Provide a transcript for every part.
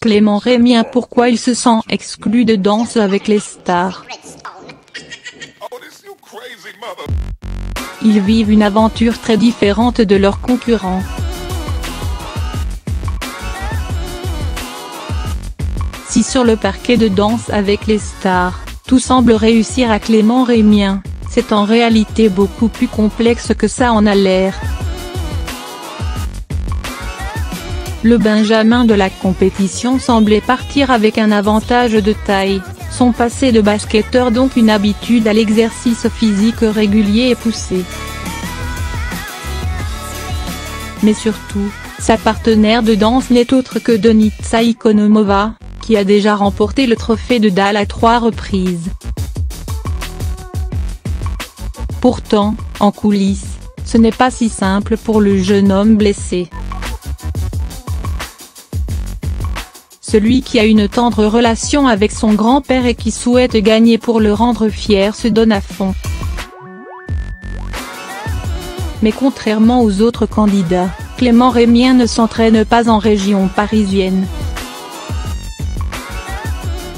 Clément Rémien, pourquoi il se sent exclu de Danse avec les stars. Ils vivent une aventure très différente de leurs concurrents. Si sur le parquet de Danse avec les stars, tout semble réussir à Clément Rémien, c'est en réalité beaucoup plus complexe que ça en a l'air. Le Benjamin de la compétition semblait partir avec un avantage de taille, son passé de basketteur donc une habitude à l'exercice physique régulier et poussé. Mais surtout, sa partenaire de danse n'est autre que Denitsa Ikonomova, qui a déjà remporté le trophée de Dalle à 3 reprises. Pourtant, en coulisses, ce n'est pas si simple pour le jeune homme blessé. Celui qui a une tendre relation avec son grand-père et qui souhaite gagner pour le rendre fier se donne à fond. Mais contrairement aux autres candidats, Clément Rémien ne s'entraîne pas en région parisienne.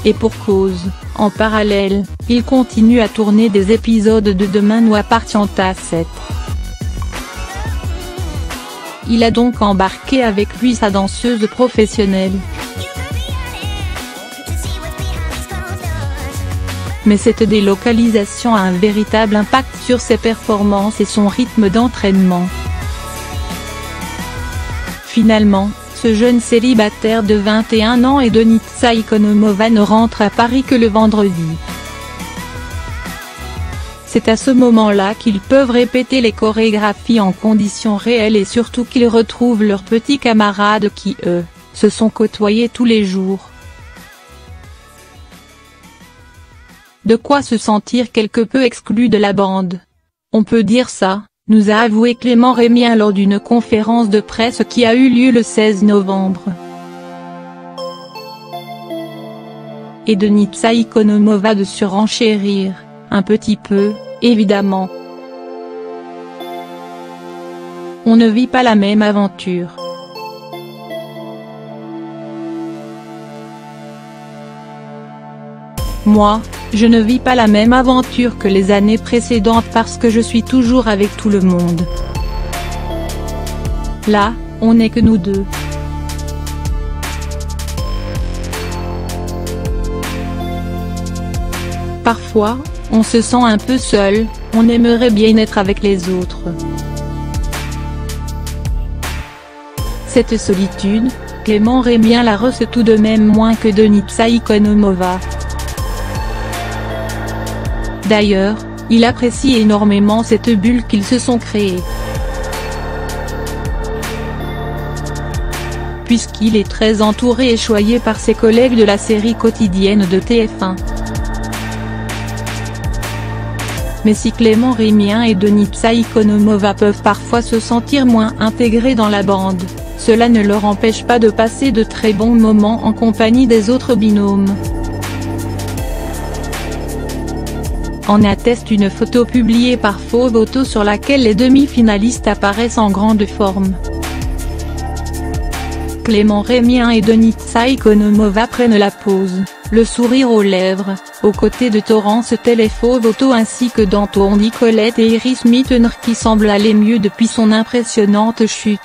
Et pour cause, en parallèle, il continue à tourner des épisodes de Demain nous appartient à 7. Il a donc embarqué avec lui sa danseuse professionnelle. Mais cette délocalisation a un véritable impact sur ses performances et son rythme d'entraînement. Finalement, ce jeune célibataire de 21 ans et Denitsa Ikonomova ne rentre à Paris que le vendredi. C'est à ce moment-là qu'ils peuvent répéter les chorégraphies en conditions réelles et surtout qu'ils retrouvent leurs petits camarades qui, eux, se sont côtoyés tous les jours. De quoi se sentir quelque peu exclu de la bande. On peut dire ça, nous a avoué Clément Rémien lors d'une conférence de presse qui a eu lieu le 16 novembre. Et Denitsa Ikonomova de surenchérir, un petit peu, évidemment. On ne vit pas la même aventure. Moi, je ne vis pas la même aventure que les années précédentes parce que je suis toujours avec tout le monde. Là, on n'est que nous deux. Parfois, on se sent un peu seul, on aimerait bien être avec les autres. Cette solitude, Clément Rémien la ressent tout de même moins que Denitsa Ikonomova. D'ailleurs, il apprécie énormément cette bulle qu'ils se sont créée. Puisqu'il est très entouré et choyé par ses collègues de la série quotidienne de TF1. Mais si Clément Rémien et Denitsa Ikonomova peuvent parfois se sentir moins intégrés dans la bande, cela ne leur empêche pas de passer de très bons moments en compagnie des autres binômes. En atteste une photo publiée par Fovoto sur laquelle les demi-finalistes apparaissent en grande forme. Clément Rémien et Denitsa Ikonomova prennent la pose, le sourire aux lèvres, aux côtés de Torrance Tell et Fovoto ainsi que d'Antoine Nicolette et Iris Mittener qui semble aller mieux depuis son impressionnante chute.